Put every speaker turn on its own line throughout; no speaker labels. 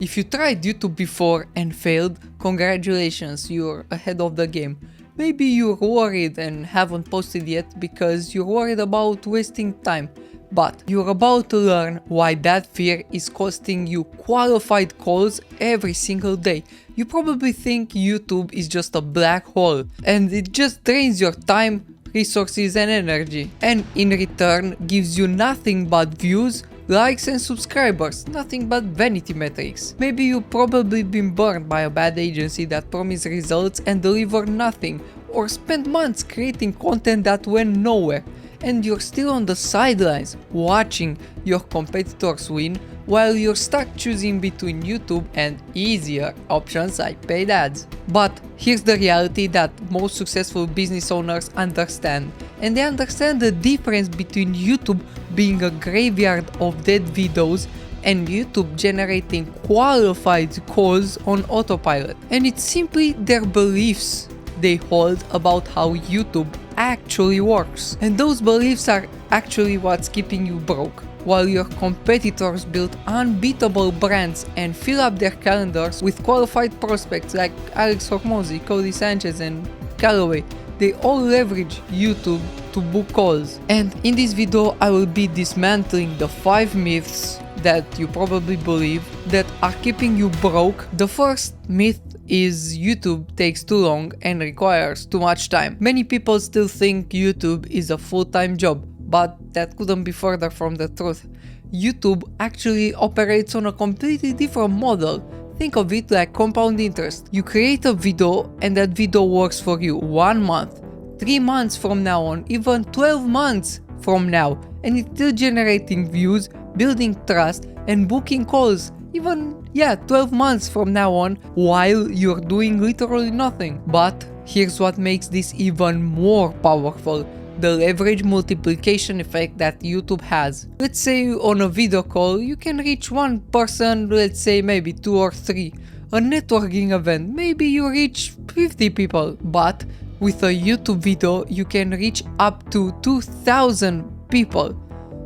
If you tried YouTube before and failed, congratulations, you're ahead of the game. Maybe you're worried and haven't posted yet because you're worried about wasting time. But you're about to learn why that fear is costing you qualified calls every single day. You probably think YouTube is just a black hole and it just drains your time, resources and energy, and in return gives you nothing but views, likes and subscribers, nothing but vanity metrics. Maybe you've probably been burned by a bad agency that promised results and delivered nothing, or spent months creating content that went nowhere, and you're still on the sidelines watching your competitors win while you're stuck choosing between YouTube and easier options like paid ads. But here's the reality that most successful business owners understand, and they understand the difference between YouTube being a graveyard of dead videos and YouTube generating qualified calls on autopilot. And it's simply their beliefs they hold about how YouTube actually works. And those beliefs are actually what's keeping you broke. While your competitors build unbeatable brands and fill up their calendars with qualified prospects like Alex Hormozi, Cody Sanchez and Callaway, they all leverage YouTube to book calls. And in this video I will be dismantling the 5 myths that you probably believe that are keeping you broke. The first myth is YouTube takes too long and requires too much time. Many people still think YouTube is a full-time job, but that couldn't be further from the truth. YouTube actually operates on a completely different model. Think of it like compound interest. You create a video and that video works for you 1 month, 3 months from now on, even 12 months from now, and it's still generating views, building trust and booking calls. Even 12 months from now on, while you're doing literally nothing. But here's what makes this even more powerful: the leverage multiplication effect that YouTube has. Let's say on a video call you can reach one person, let's say maybe 2 or 3. A networking event, maybe you reach 50 people. But with a YouTube video you can reach up to 2,000 people.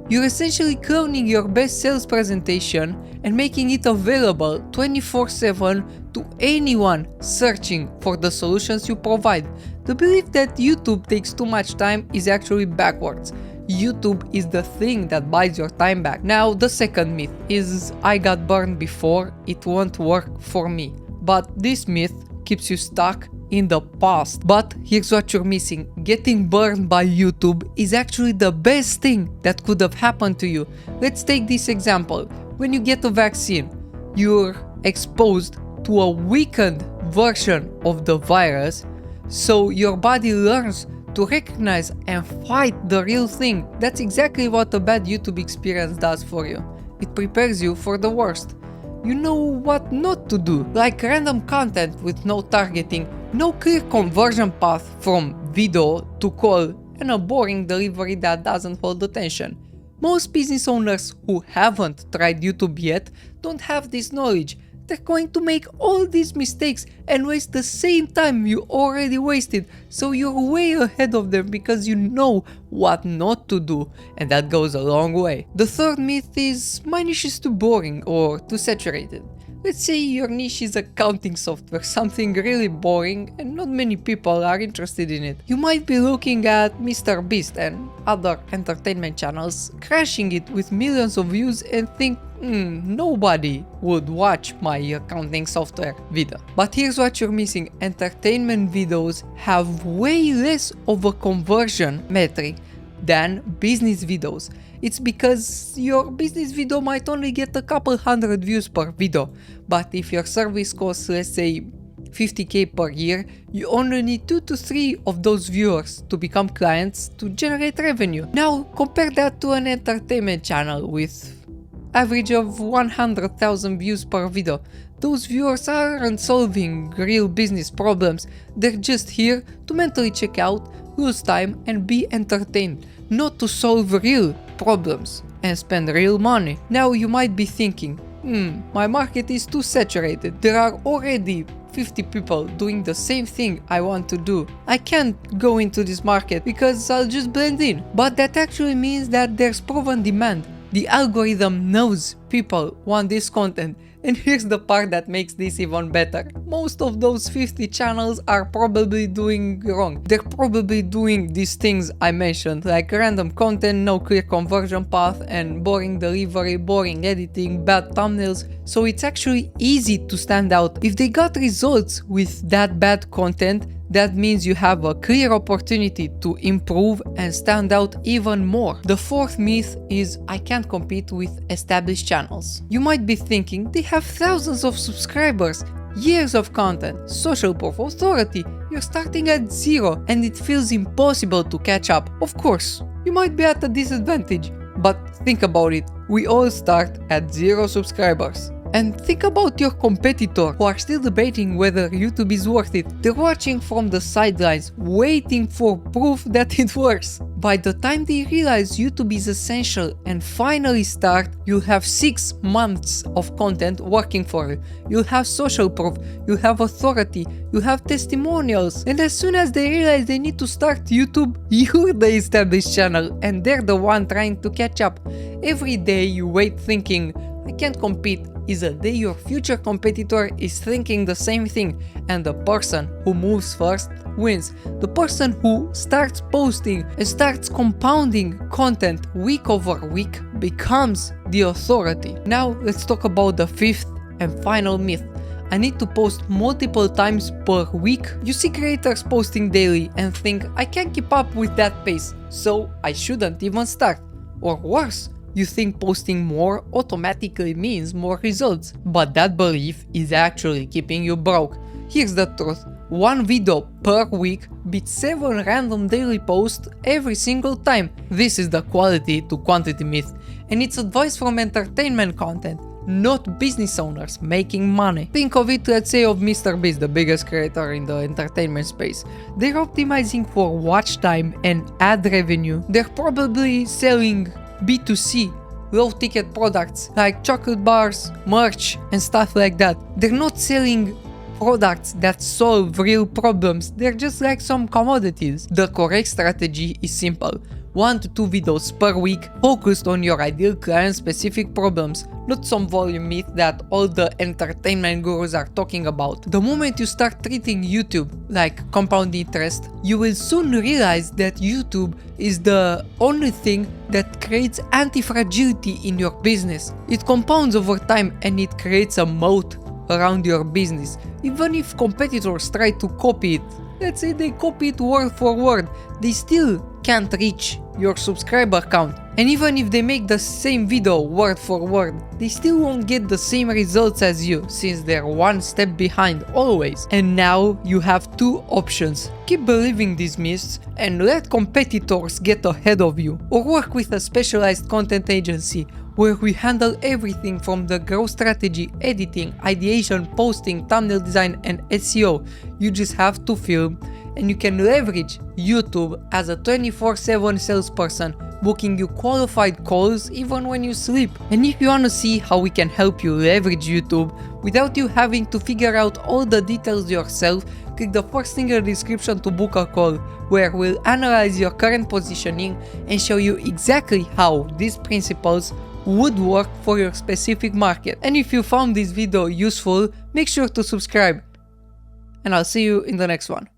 You're essentially cloning your best sales presentation and making it available 24/7 to anyone searching for the solutions you provide. The belief that YouTube takes too much time is actually backwards. YouTube is the thing that buys your time back. Now the second myth is I got burned before, it won't work for me. But this myth keeps you stuck in the past. But here's what you're missing: getting burned by YouTube is actually the best thing that could have happened to you. Let's take this example. When you get a vaccine, you're exposed to a weakened version of the virus, so your body learns to recognize and fight the real thing. That's exactly what a bad YouTube experience does for you. It prepares you for the worst. You know what not to do, like random content with no targeting, no clear conversion path from video to call, and a boring delivery that doesn't hold attention. Most business owners who haven't tried YouTube yet don't have this knowledge. They're going to make all these mistakes and waste the same time you already wasted, so you're way ahead of them because you know what not to do, and that goes a long way. The third myth is my niche is too boring or too saturated. Let's say your niche is accounting software, something really boring and not many people are interested in it. You might be looking at Mr. Beast and other entertainment channels, crashing it with millions of views and think, nobody would watch my accounting software video. But here's what you're missing: entertainment videos have way less of a conversion metric than business videos. It's because your business video might only get a couple hundred views per video, but if your service costs, let's say, 50k per year, you only need 2 to 3 of those viewers to become clients to generate revenue. Now compare that to an entertainment channel with average of 100,000 views per video. Those viewers aren't solving real business problems, they're just here to mentally check out, lose time and be entertained, not to solve real problems and spend real money. Now you might be thinking, my market is too saturated, there are already 50 people doing the same thing I want to do. I can't go into this market because I'll just blend in. But that actually means that there's proven demand. The algorithm knows people want this content. And here's the part that makes this even better. Most of those 50 channels are probably doing wrong. They're probably doing these things I mentioned, like random content, no clear conversion path, and boring delivery, boring editing, bad thumbnails. So it's actually easy to stand out. If they got results with that bad content, that means you have a clear opportunity to improve and stand out even more. The fourth myth is I can't compete with established channels. You might be thinking they have thousands of subscribers, years of content, social proof, authority. You're starting at zero and it feels impossible to catch up. Of course, you might be at a disadvantage, but think about it. We all start at 0 subscribers. And think about your competitor who are still debating whether YouTube is worth it. They're watching from the sidelines, waiting for proof that it works. By the time they realize YouTube is essential and finally start, you'll have 6 months of content working for you. You'll have social proof, you'll have authority, you'll have testimonials. And as soon as they realize they need to start YouTube, you're the established channel and they're the one trying to catch up. Every day you wait thinking, I can't compete, is a day your future competitor is thinking the same thing, and the person who moves first wins. The person who starts posting and starts compounding content week over week becomes the authority. Now let's talk about the fifth and final myth. I need to post multiple times per week. You see creators posting daily and think I can't keep up with that pace, so I shouldn't even start. Or worse, you think posting more automatically means more results, but that belief is actually keeping you broke. Here's the truth. 1 video per week beats 7 random daily posts every single time. This is the quality to quantity myth, and it's advice from entertainment content, not business owners making money. Think of it, let's say, of MrBeast, the biggest creator in the entertainment space. They're optimizing for watch time and ad revenue. They're probably selling B2C, low ticket products like chocolate bars, merch and stuff like that. They're not selling products that solve real problems, they're just like some commodities. The correct strategy is simple. 1 to 2 videos per week focused on your ideal client specific problems, not some volume myth that all the entertainment gurus are talking about. The moment you start treating YouTube like compound interest, you will soon realize that YouTube is the only thing that creates anti-fragility in your business. It compounds over time and it creates a moat around your business. Even if competitors try to copy it, let's say they copy it word for word, they still can't reach your subscriber count. And even if they make the same video word for word, they still won't get the same results as you, since they're 1 step behind always. And now you have 2 options. Keep believing these myths and let competitors get ahead of you, or work with a specialized content agency where we handle everything from the growth strategy, editing, ideation, posting, thumbnail design and SEO. You just have to film, and you can leverage YouTube as a 24/7 salesperson, booking you qualified calls even when you sleep. And if you want to see how we can help you leverage YouTube without you having to figure out all the details yourself, click the first link in the description to book a call, where we'll analyze your current positioning and show you exactly how these principles would work for your specific market. And if you found this video useful, make sure to subscribe, and I'll see you in the next one.